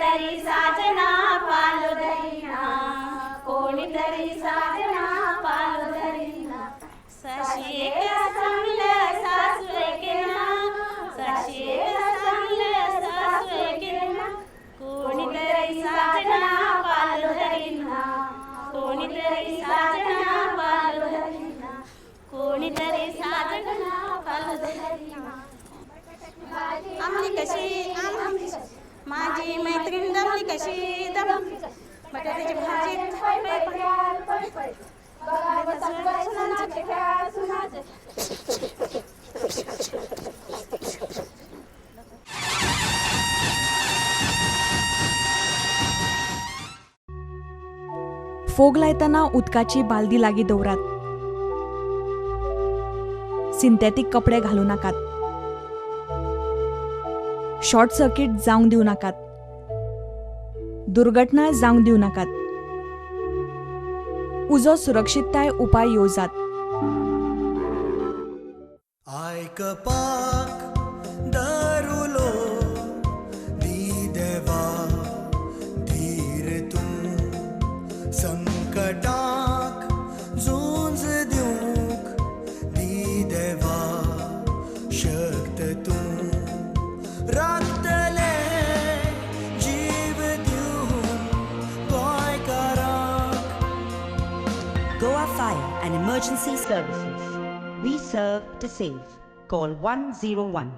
कोणीतरी साजना पालो धरीना, कोणीतरी साजना पालो धरीना. साशी एक चांगलं सासू केला, साशी एक चांगलं सासू केला. कोणीतरी साजना पालो धरीना, कोणीतरी साजना पालो धरीना, कोणीतरी साजना पालो धरीना. आमली कशी आमली माझी मैत्रीण दमली कशी दमली, बटाट्याची भाजी फोग लायतना उदकाची बालदी लागी दवरात. सिंथेटिक कपडे घालू नाकात. शॉर्ट सर्किट जावंक दिवं नाकात. दुर्घटना जावंक दिवं नाकात. उजो सुरक्षितताय उपाय येवजात. आयकपाक दरुलो दी देवा धीर तूं, संकटाक झुंज दिवंक दी देवा शक्त तूं. राखतले जीव दिवून गोंयकारांक. Goa Fire and Emergency Services. We serve to save. Call 101.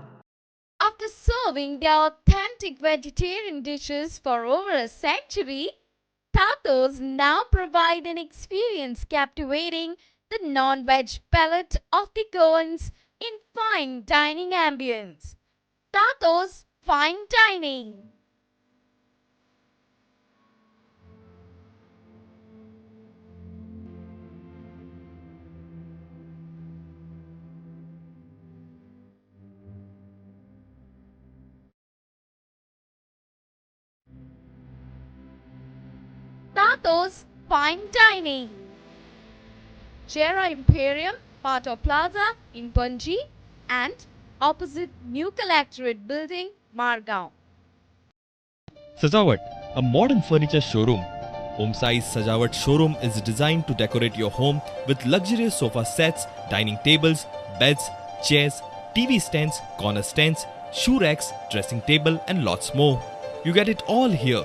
After serving their authentic vegetarian dishes for over a century, Tatos now provide an experience captivating the non-veg palate of the Goans in fine dining ambience. Tatos Fine Dining. Tatos Fine Dining. Jera Imperium, Pato Plaza in Panji and opposite New Collectorate Building, Margao. Sajawat, a modern furniture showroom. Home Size Sajawat Showroom is designed to decorate your home with luxurious sofa sets, dining tables, beds, chairs, TV stands, corner stands, shoe racks, dressing table and lots more. You get it all here.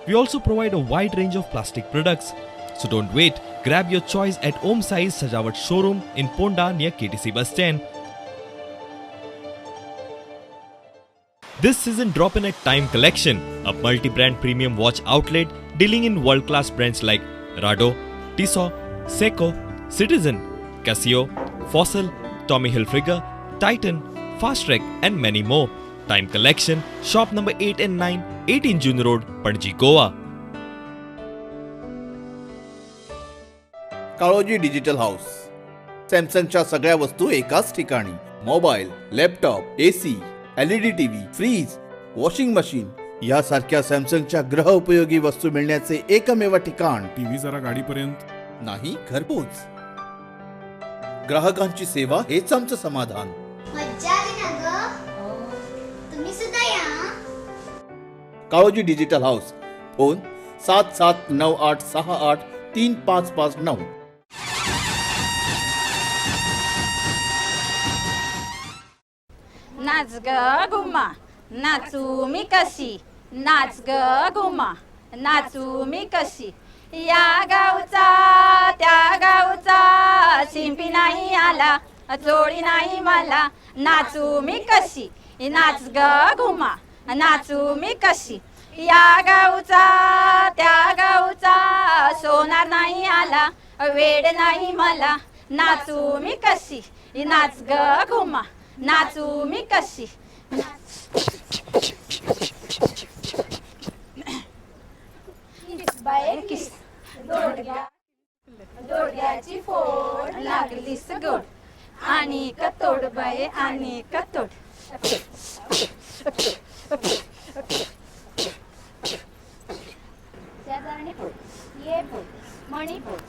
We also provide a wide range of plastic products. So don't wait, grab your choice at Om Size Sajawat Showroom in Ponda near KTC bus stand. This season drop in at Time Collection, a multi-brand premium watch outlet dealing in world-class brands like Rado, Tissot, Seiko, Citizen, Casio, Fossil, Tommy Hilfiger, Titan, Fastrack and many more. Time Collection, shop number 8 and 9, 18 June Road, Panji, Goa. Kaloji digital house. सॅमसंगच्या सगळ्या वस्तू एकाच ठिकाणी. Mobile, laptop, AC, LED TV, fridge, washing machine यासारख्या सॅमसंगच्या गृह उपयोगी वस्तू मिळण्याचे एकमेव ठिकाण. टीव्ही जरा गाडीपर्यंत नाही, घरपोच. ग्राहकांची सेवा हेच आमचं समाधान. मज्जा आली ना ग, तुम्ही सुद्धा या. Kaloji digital house. फोन 7798683559. नाच ग घुमा नाचू मी कशी, नाच ग घुमा नाचू मी कशी. या गावचा त्या गावचा शिंपी नाही आला, जोडी नाही मला. नाचू मी कशी, नाच ग घुमा नाचू मी कशी. या गावचा त्या गावचा सोनार नाही आला, वेड नाही मला. नाचू मी कशी, नाच ग घुमा नाचू मी कशी. बाय किस दोडग्याची फोड लागलीस गोड, आणि कतोड बाय आणि कतोड. शेजारणी फूल ये फूल, मणी फूल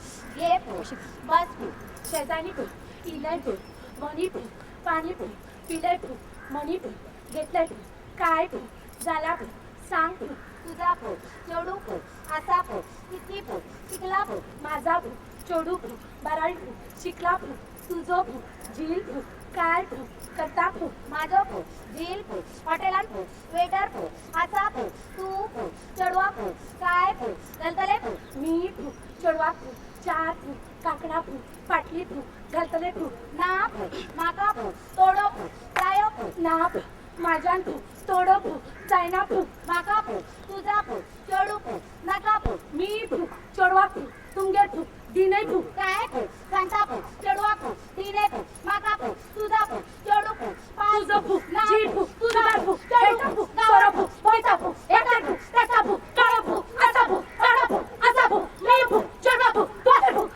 ये फूल, बस फूल शेजारणी फूल, इलय फूल, मणी फूल, पाणी फूल, पिलय फूल, मणी फूल, घेतलंय फूल, काय फूल, झाला फूल, सांग फू तुझा फू चोडू फू असा फू किती फू शिकला फू माझा फू चोडू फू बराळ फू शिकला फू तुझो फू झील फू काय फू करता फू माझो फू झील फू हॉटेलान फू वेटर फू असा फू तू फू चढवा फू काय फू गलतले फू मी फू चढवा फू चार फू काकडा फू फाटली फू गलतले फू ना फू माका फू तोडो फू जायो फू ना फू माझ्यान फू तोडो फू चायना फू माका फू तुझा फू चढू फू नका फू मी फू चढवा फू तुंगे फू दिने फू काय फू कांता फू चढवा फू दिने फू माका फू तुझा फू चढू फू तुझो फू जी फू तुझा फू चढू फू सोरो फू पोयता फू एका फू त्याचा फू काळो फू असा फू काळो फू असा फू मी फू चढवा फू तुझा फू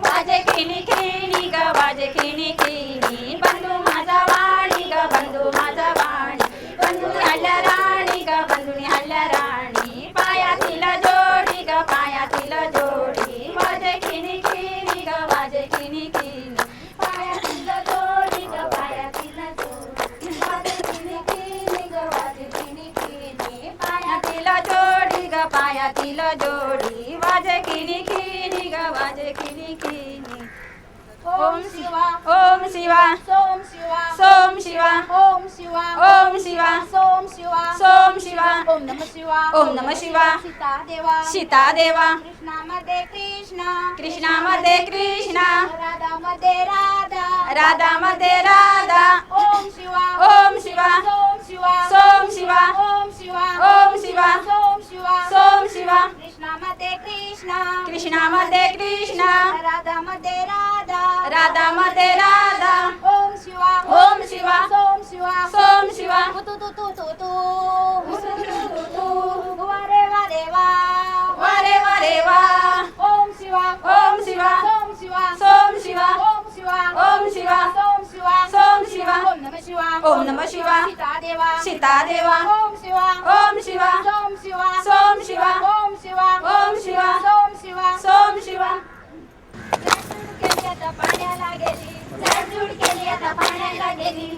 वाजे खिणी खिणी ग वाजे खिणी खिणी बंधू माझा वाणी ग बंधू माझा वाणी बंधुनी हल्ल्या राणी ग बंधुनी हल्ल्या राणी पायातील जोडी ग पायातील जोडी वाजे खिणी खिणी ग वाजे खिणी खिणी पायातील जोडी ग पायातील जोडी वाजे खिणी खिणी ग वाजे खिणी खिणी पायातील जोडी ग पायातील जोडी वाजे खिणी खिणी ग वाजे खिणी खिणी ओम शिवा ओम शिवा सोम शिवा सोम शिवा ओम शिवा ओम शिवा सोम शिवा सोम शिवा ओम नमः शिवा ओम नमः शिवा सीता देवा सीता देवा कृष्णामध्ये कृष्ण कृष्णामध्ये कृष्णा राधामध्ये राधा राधामध्ये राधा ओम शिवा ओम शिवा सोम शिवा सोम शिवा ओम शिवा ओम शिवा सोम शिवा सोम शिवा कृष्णामध्ये कृष्ण कृष्णामध्ये कृष्णा राधामध्ये राधा राधामध्ये राधा ओम शिवा ओम शिवा सोम शिवा सोम शिवा तू तू तू तू तू वारे वारे वा वारे वारे वा ओम शिवा ओम शिवा सोम शिवा सोम शिवा ओम शिवा ओम शिवा सोम शिवा सोम शिवा ओम नमः शिवा ओम नमः शिवा सीता देवा सीता देवा ओम शिवा ओम शिवा सोम शिवा सोम शिवा ओम शिवा ओम शिवा सोम शिवा सोम शिवा पाण्याला गेली झाडझूड केली आता पाण्याला गेली